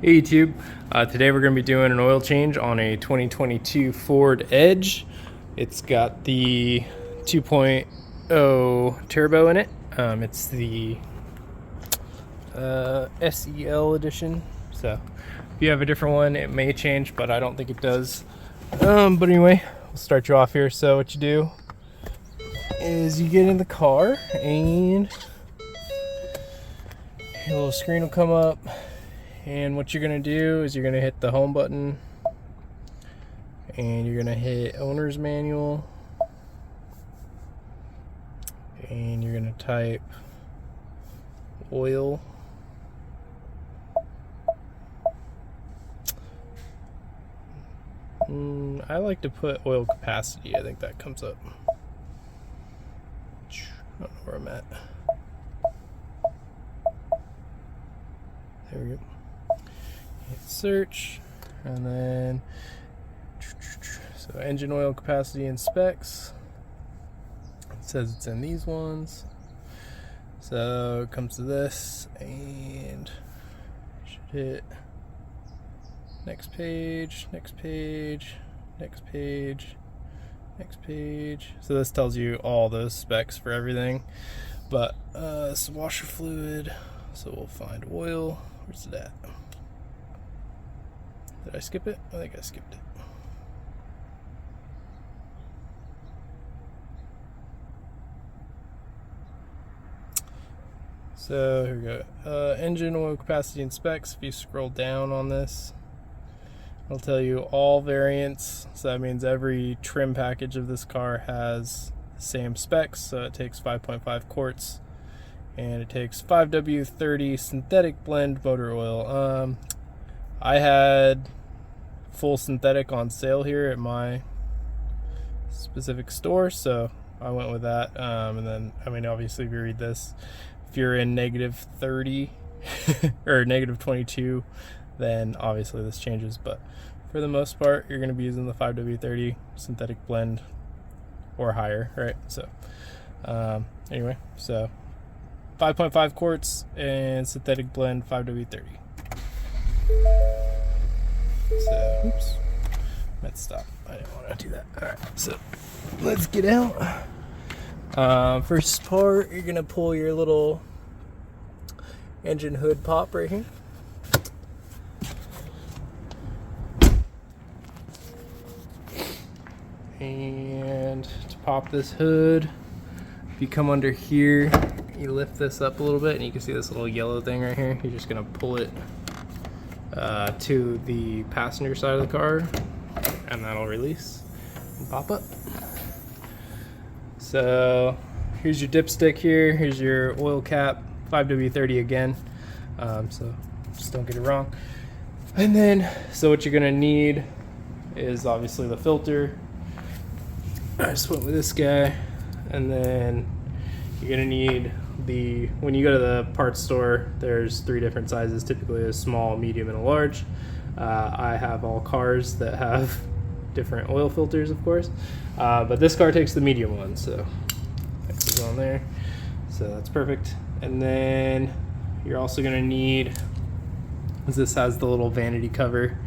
Hey YouTube, today we're going to be doing an oil change on a 2022 Ford Edge. It's got the 2.0 turbo in it. It's the SEL edition, so if you have a different one it may change, but I don't think it does. But anyway, we'll start you off here. So what you do is you get in the car and your little screen will come up. And what you're gonna do is you're gonna hit the home button and you're gonna hit owner's manual and you're gonna type oil. I like to put oil capacity. I think that comes up. I don't know where I'm at. There we go. Hit search, and then so engine oil capacity and specs. It says it's in these ones. So it comes to this, and you should hit next page, next page, next page, next page. So this tells you all those specs for everything. But it's washer fluid. So we'll find oil. Where's it at? Did I skip it? I think I skipped it. So here we go. Engine oil capacity and specs. If you scroll down on this, it'll tell you all variants. So that means every trim package of this car has the same specs. So it takes 5.5 quarts. And it takes 5W30 synthetic blend motor oil. I had full synthetic on sale here at my specific store, so I went with that. And then, I mean, obviously, if you read this, if you're in -30 or -22, then obviously this changes. But for the most part, you're going to be using the 5W30 synthetic blend or higher, right? So, anyway, so 5.5 quarts and synthetic blend 5W30. So, oops, let's stop. I didn't want to do that. All right, so let's get out. First part, you're gonna pull your little engine hood pop right here. And to pop this hood, if you come under here, you lift this up a little bit and you can see this little yellow thing right here. You're just gonna pull it to the passenger side of the car, and that'll release and pop up. So here's your dipstick here. Here's your oil cap, 5W30 again. So just don't get it wrong. And then, so what you're gonna need is obviously the filter. I just went with this guy. And then you're gonna need when you go to the parts store, there's 3 different sizes, typically a small, medium, and a large. I have all cars that have different oil filters, of course, but this car takes the medium one, so X is on there, so that's perfect. And then you're also gonna need, as this has the little vanity cover,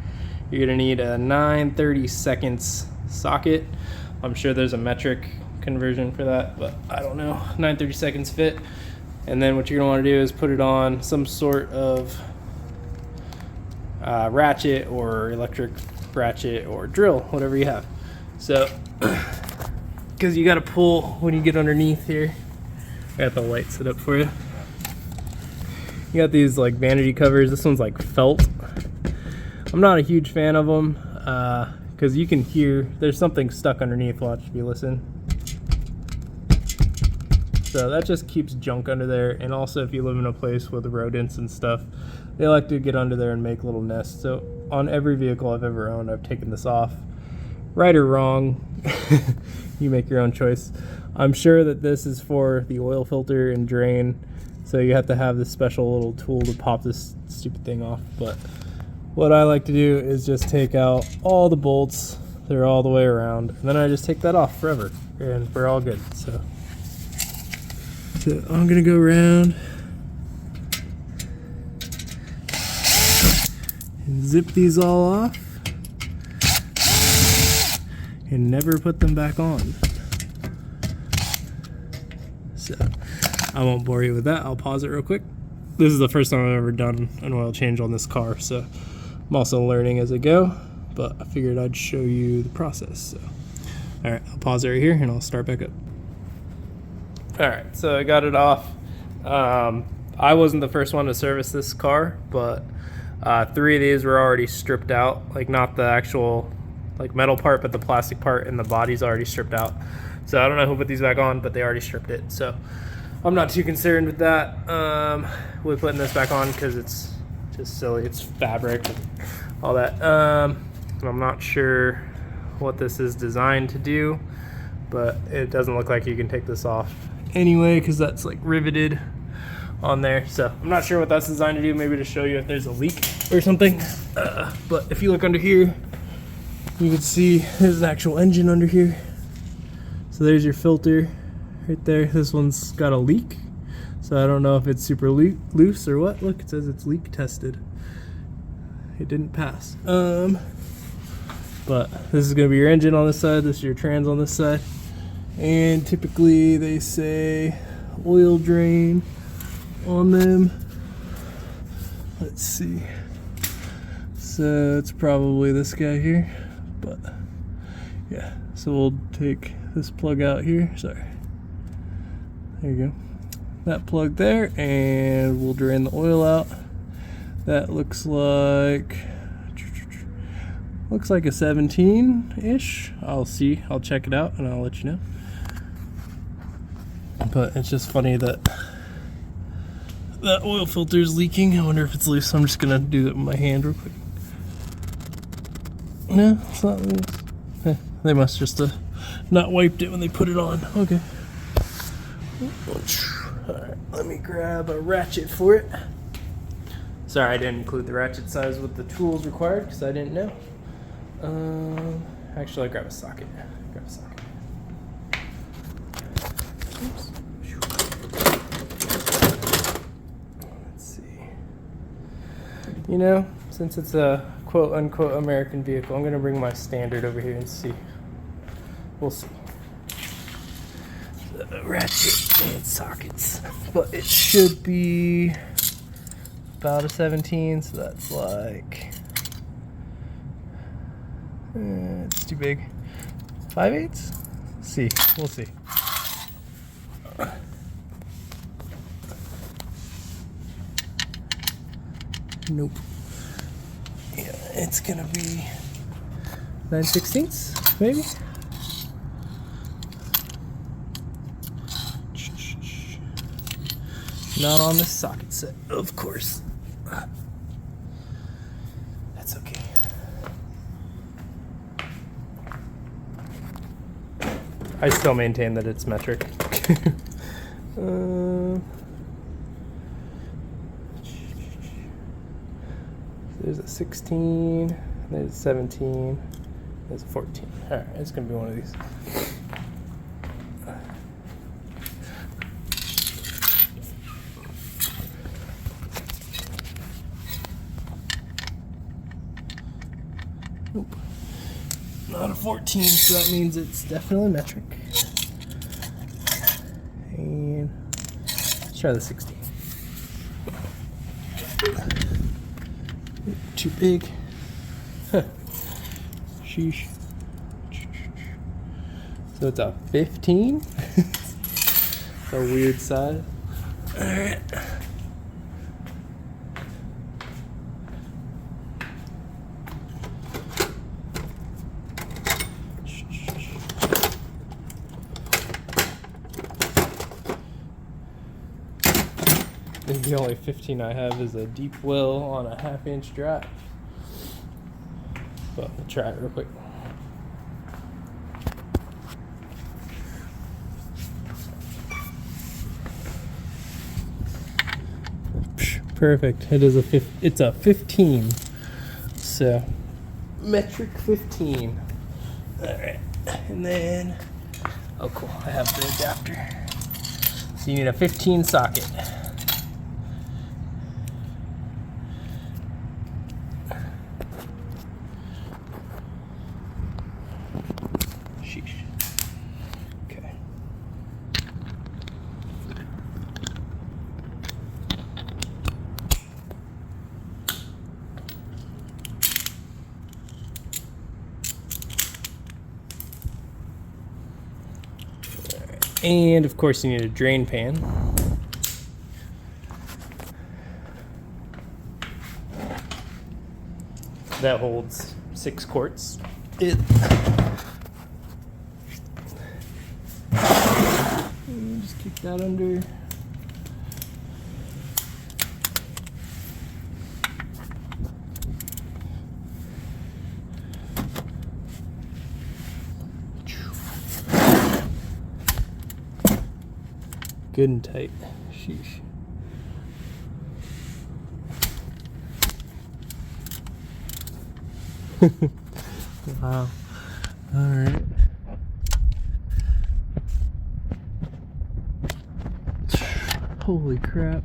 you're gonna need a 9/32 socket. I'm sure there's a metric conversion for that, but I don't know. 9/32 fit. And then what you're gonna want to do is put it on some sort of ratchet or electric ratchet or drill, whatever you have. So because you got to pull when you get underneath here. I got the light set up for you. You got these like vanity covers. This one's like felt. I'm not a huge fan of them because you can hear there's something stuck underneath. Watch if you listen. So that just keeps junk under there, and also if you live in a place with rodents and stuff, they like to get under there and make little nests. So on every vehicle I've ever owned, I've taken this off. Right or wrong, you make your own choice. I'm sure that this is for the oil filter and drain, so you have to have this special little tool to pop this stupid thing off. But what I like to do is just take out all the bolts. They're all the way around, and then I just take that off forever, and we're all good. So I'm gonna go around and zip these all off and never put them back on. So I won't bore you with that. I'll pause it real quick. This is the first time I've ever done an oil change on this car, so I'm also learning as I go, but I figured I'd show you the process. So, all right, I'll pause it right here and I'll start back up. All right, so I got it off. I wasn't the first one to service this car, but 3 of these were already stripped out, like not the actual like metal part, but the plastic part and the body's already stripped out. So I don't know who put these back on, but they already stripped it. So I'm not too concerned with that, with putting this back on, because it's just silly. It's fabric and all that. I'm not sure what this is designed to do, but it doesn't look like you can take this off anyway, because that's like riveted on there. So I'm not sure what that's designed to do, maybe to show you if there's a leak or something. But if you look under here, you can see there's an actual engine under here. So there's your filter right there. This one's got a leak, so I don't know if it's super loose or what. Look, it says it's leak tested. It didn't pass. But this is gonna be your engine on this side, this is your trans on this side. And typically they say oil drain on them. Let's see. So it's probably this guy here, but yeah. So we'll take this plug out here. Sorry. There you go. That plug there, and we'll drain the oil out. That looks like a 17-ish. I'll see. I'll check it out and I'll let you know. But it's just funny that that oil filter is leaking. I wonder if it's loose. I'm just gonna do that with my hand real quick. No, it's not loose. They must just not wiped it when they put it on. Okay. Alright, let me grab a ratchet for it. Sorry, I didn't include the ratchet size with the tools required because I didn't know. Actually, I'll grab a socket. Oops. Let's see. You know, since it's a quote-unquote American vehicle, I'm going to bring my standard over here and see. We'll see. The ratchet and sockets. But it should be about a 17, so that's like... it's too big. 5/8? See. We'll see. Nope. Yeah, it's gonna be 9/16, maybe? Not on this socket set, of course. That's okay. I still maintain that it's metric. There's a 16, there's a 17, there's a 14. All right, it's gonna be one of these. Nope. Not a 14, so that means it's definitely metric. And let's try the 16. Too big. Huh. Sheesh. So it's a 15. It's a weird size. Alright. I think the only 15 I have is a deep well on a 1/2-inch drive. But we'll try it real quick. Perfect. It is it's a 15. So metric 15. Alright. And then oh cool, I have the adapter. So you need a 15 socket. And of course you need a drain pan. That holds 6 quarts. Just kick that under. Good and tight. Sheesh. Wow. All right. Holy crap.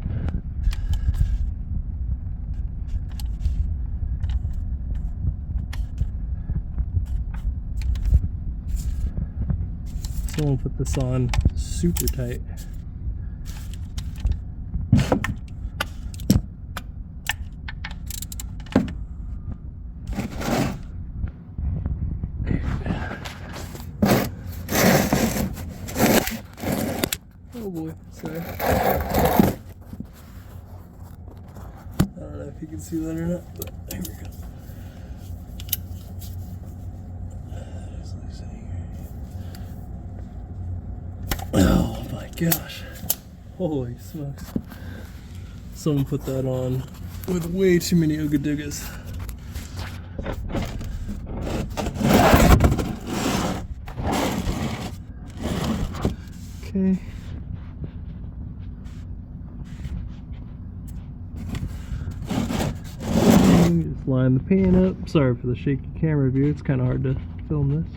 Someone put this on super tight. Oh boy, sorry. I don't know if you can see that or not, but here we go. Oh my gosh. Holy smokes. Someone put that on with way too many Ooga Doogas. Okay. Just line the pan up. Sorry for the shaky camera view. It's kind of hard to film this.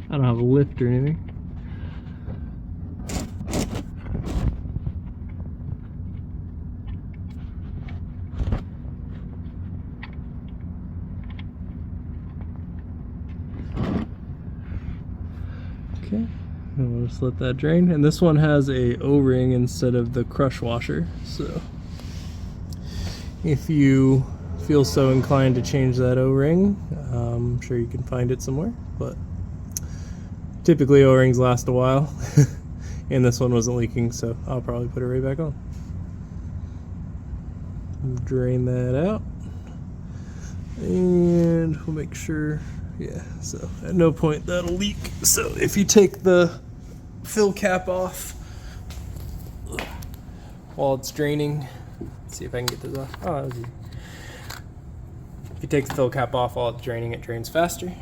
I don't have a lift or anything. Okay, and we'll just let that drain. And this one has a O-ring instead of the crush washer, so if you feel so inclined to change that O-ring, I'm sure you can find it somewhere, but typically O-rings last a while. And this one wasn't leaking, so I'll probably put it right back on. Drain that out, and we'll make sure. Yeah, so at no point that'll leak. So if you take the fill cap off while it's draining, let's see if I can get this off. Oh, that was easy. If you take the fill cap off while it's draining, it drains faster.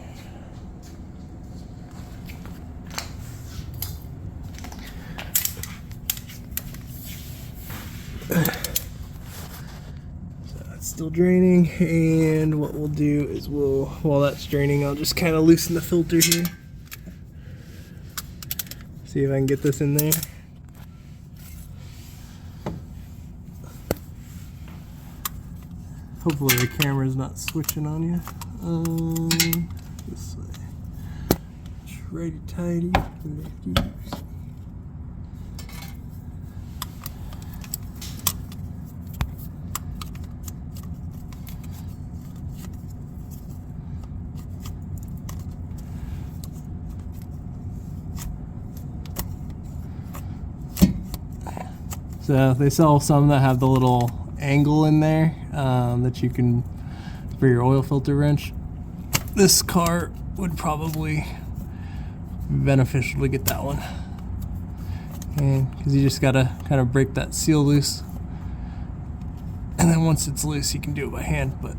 Still draining, and what we'll do is while that's draining, I'll just kind of loosen the filter here. See if I can get this in there. Hopefully the camera's not switching on you. This way. It's righty tighty. So they sell some that have the little angle in there that you can, for your oil filter wrench. This car would probably be beneficial to get that one. And because you just gotta kind of break that seal loose. And then once it's loose, you can do it by hand, but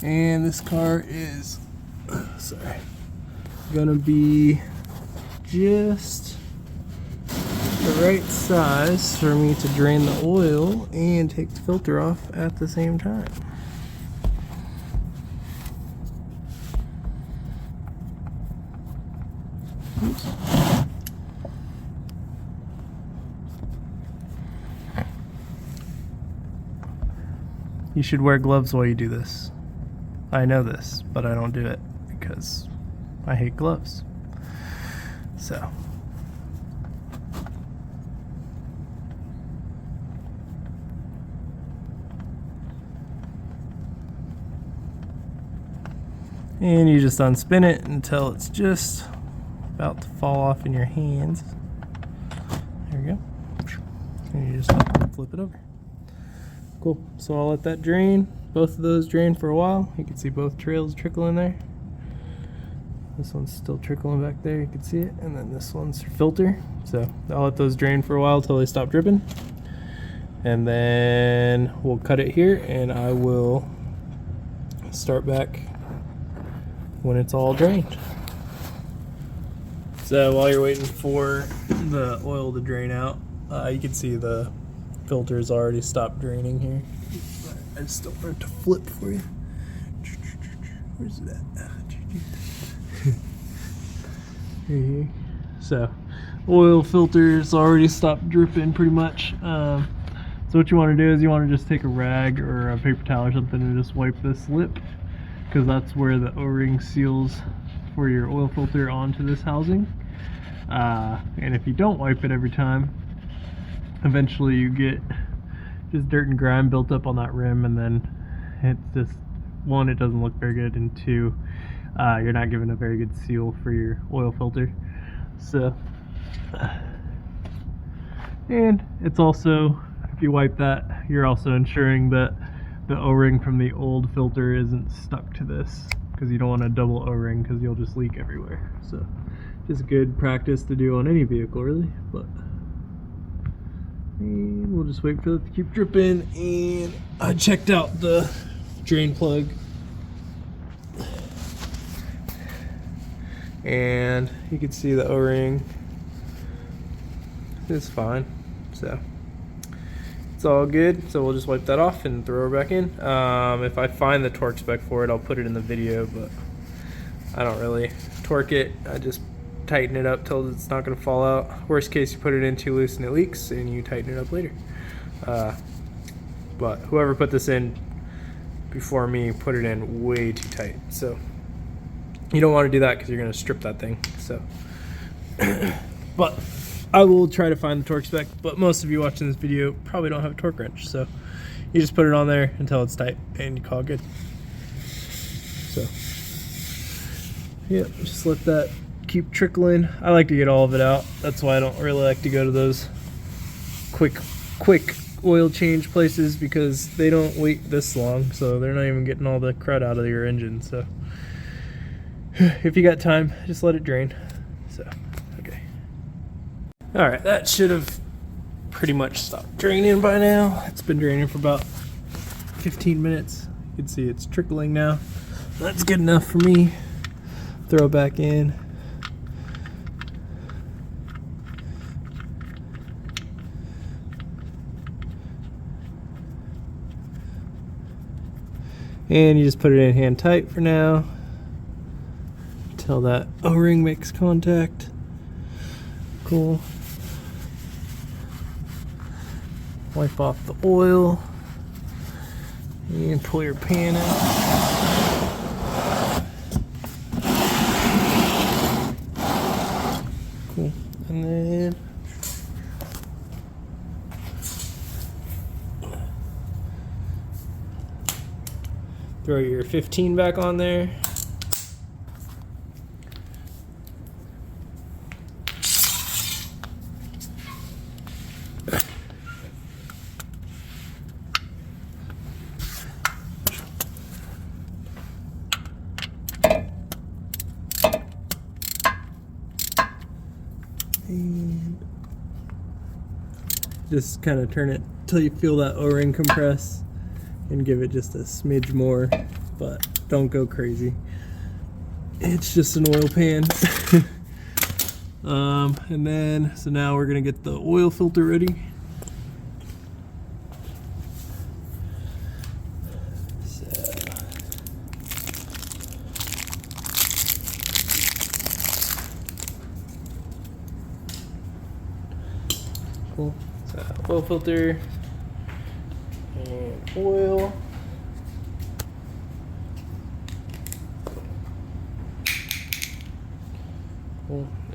and this car is gonna be just the right size for me to drain the oil and take the filter off at the same time. Oops. You should wear gloves while you do this. I know this, but I don't do it because I hate gloves. So. And you just unspin it until it's just about to fall off in your hands. There we go. And you just flip it over. Cool. So I'll let that drain. Both of those drain for a while. You can see both trails trickling there. This one's still trickling back there, you can see it. And then this one's filter. So I'll let those drain for a while until they stop dripping. And then we'll cut it here and I will start back when it's all drained. So while you're waiting for the oil to drain out, you can see the filter's already stopped draining here. I just don't want it to flip for you. Where's it at? Right here. So oil filter's already stopped dripping pretty much. So what you want to do is you want to just take a rag or a paper towel or something and just wipe this lip, because that's where the O-ring seals for your oil filter onto this housing. And if you don't wipe it every time, eventually you get just dirt and grime built up on that rim, and then it's just, one, it doesn't look very good, and two, you're not giving a very good seal for your oil filter. So, and it's also, if you wipe that, you're also ensuring that the O-ring from the old filter isn't stuck to this, because you don't want a double O-ring because you'll just leak everywhere. So just good practice to do on any vehicle really. But and we'll just wait for it to keep dripping. And I checked out the drain plug and you can see the O-ring is fine, so it's all good. So we'll just wipe that off and throw her back in. If I find the torque spec for it, I'll put it in the video, but I don't really torque it. I just tighten it up till it's not going to fall out. Worst case, you put it in too loose and it leaks, and you tighten it up later. But whoever put this in before me put it in way too tight, so you don't want to do that because you're going to strip that thing. So, but I will try to find the torque spec, but most of you watching this video probably don't have a torque wrench, so you just put it on there until it's tight and you call it good. So yeah, just let that keep trickling. I like to get all of it out. That's why I don't really like to go to those quick oil change places, because they don't wait this long, so they're not even getting all the crud out of your engine. So if you got time, just let it drain. So okay. Alright, that should have pretty much stopped draining by now. It's been draining for about 15 minutes. You can see it's trickling now. That's good enough for me. Throw it back in. And you just put it in hand tight for now until that O-ring makes contact. Cool. Wipe off the oil and pull your pan out. Cool. And then throw your 15 back on there. And just kind of turn it till you feel that O-ring compress, and give it just a smidge more, but don't go crazy. It's just an oil pan. And then, so now we're gonna get the oil filter ready. Cool. So oil filter and oil.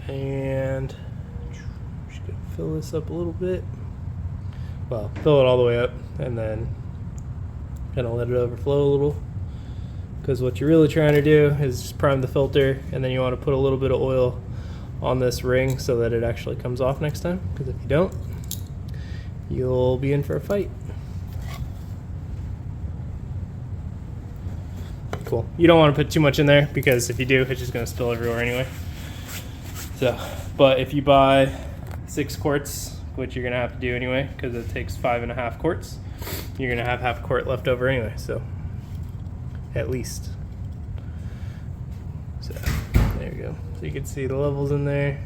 And just gonna fill this up a little bit. Well, fill it all the way up and then kind of let it overflow a little. Because what you're really trying to do is just prime the filter, and then you want to put a little bit of oil on this ring so that it actually comes off next time. Because if you don't, you'll be in for a fight. Cool. You don't want to put too much in there because if you do, it's just going to spill everywhere anyway. So, but if you buy 6 quarts, which you're going to have to do anyway because it takes 5.5 quarts, you're going to have half a quart left over anyway, so at least. So there you go. So you can see the levels in there.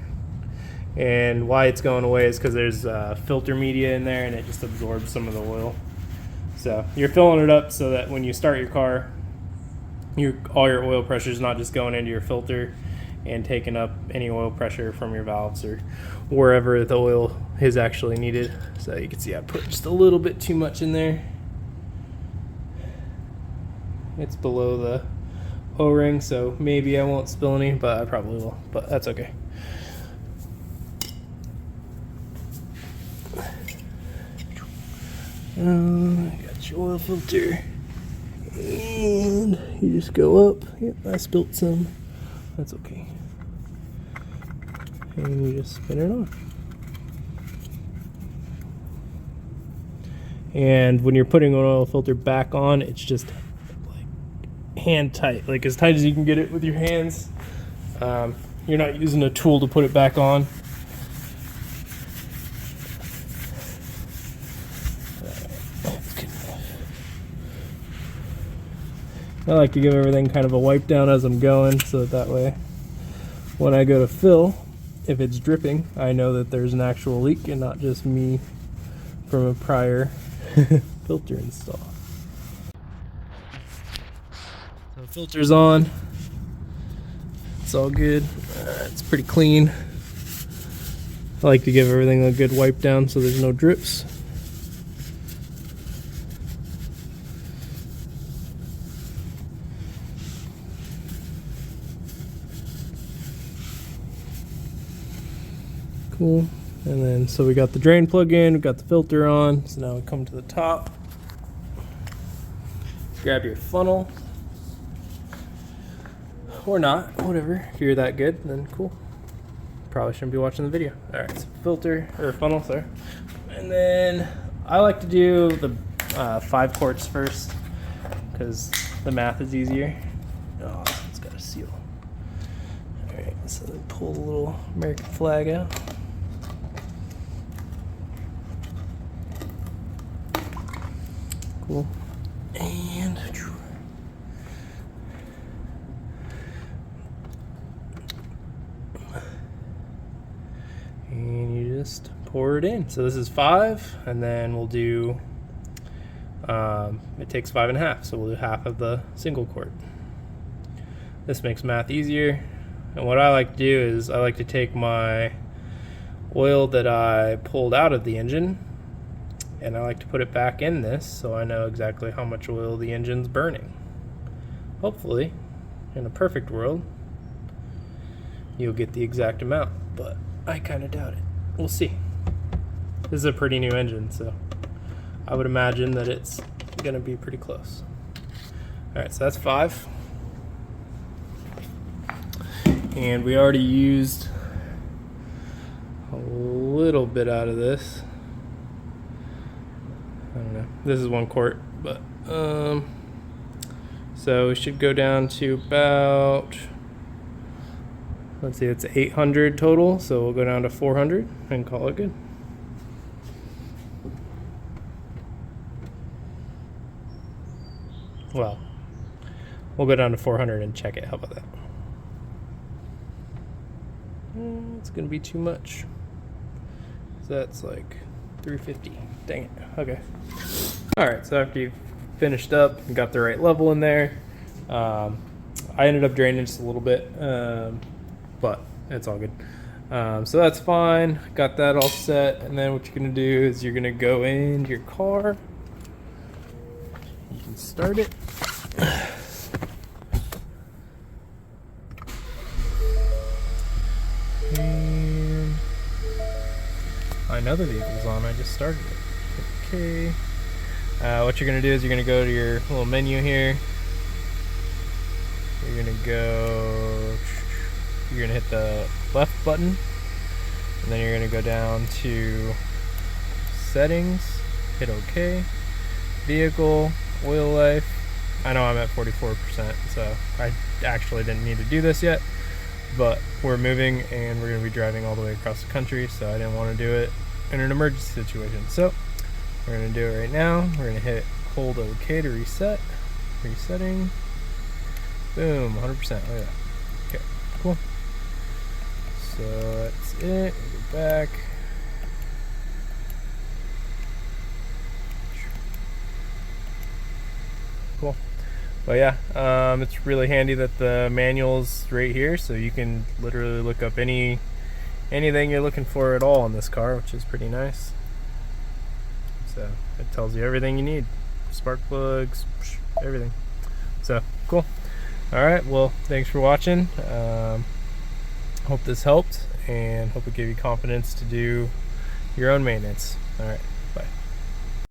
And why it's going away is because there's filter media in there and it just absorbs some of the oil. So you're filling it up so that when you start your car, all your oil pressure is not just going into your filter and taking up any oil pressure from your valves or wherever the oil is actually needed. So you can see I put just a little bit too much in there. It's below the O-ring, so maybe I won't spill any, but I probably will, but that's okay. I got your oil filter. And you just go up. Yep, I spilt some. That's okay. And you just spin it on. And when you're putting an oil filter back on, it's just like hand tight, like as tight as you can get it with your hands. You're not using a tool to put it back on. I like to give everything kind of a wipe down as I'm going, so that way when I go to fill, if it's dripping, I know that there's an actual leak and not just me from a prior filter install. So filter's on. It's all good. It's pretty clean. I like to give everything a good wipe down so there's no drips. Cool. And then so we got the drain plug in, we got the filter on, so now we come to the top. Grab your funnel. Or not, whatever. If you're that good, then cool. Probably shouldn't be watching the video. Alright, so filter, or funnel, sorry. And then I like to do the 5 quarts first, because the math is easier. Oh, it's got a seal. Alright, so then pull the little American flag out. Cool. And you just pour it in. So this is 5, and then we'll do it takes 5.5, so we'll do half of the single quart. This makes math easier. And what I like to do is I like to take my oil that I pulled out of the engine, and I like to put it back in this so I know exactly how much oil the engine's burning. Hopefully, in a perfect world, you'll get the exact amount, but I kind of doubt it. We'll see. This is a pretty new engine, so I would imagine that it's gonna be pretty close. Alright, so that's 5. And we already used a little bit out of this. I don't know. This is 1 quart, but so we should go down to about, let's see, it's 800 total, so we'll go down to 400 and call it good. Well, we'll go down to 400 and check it. How about that? It's gonna be too much. So that's like 350. Dang it. Okay. Alright, so after you've finished up and got the right level in there, I ended up draining just a little bit, but it's all good. So that's fine. Got that all set, and then what you're gonna do is you're gonna go into your car. You can start it. And my other vehicle's on. I just started it. Okay. What you're gonna do is you're gonna go to your little menu here. You're gonna hit the left button, and then you're gonna go down to settings, hit OK, vehicle, oil life. I know I'm at 44%, so I actually didn't need to do this yet, but we're moving and we're gonna be driving all the way across the country, so I didn't want to do it in an emergency situation. So we're gonna do it right now. We're gonna hold OK to reset. Resetting. Boom, 100%. Look at that. Okay, cool. So that's it. We'll go back. Cool. But yeah, it's really handy that the manual's right here, so you can literally look up anything you're looking for at all in this car, which is pretty nice. So it tells you everything you need, spark plugs, everything. So cool. All right, well, thanks for watching. Hope this helped, and hope it gave you confidence to do your own maintenance. All right.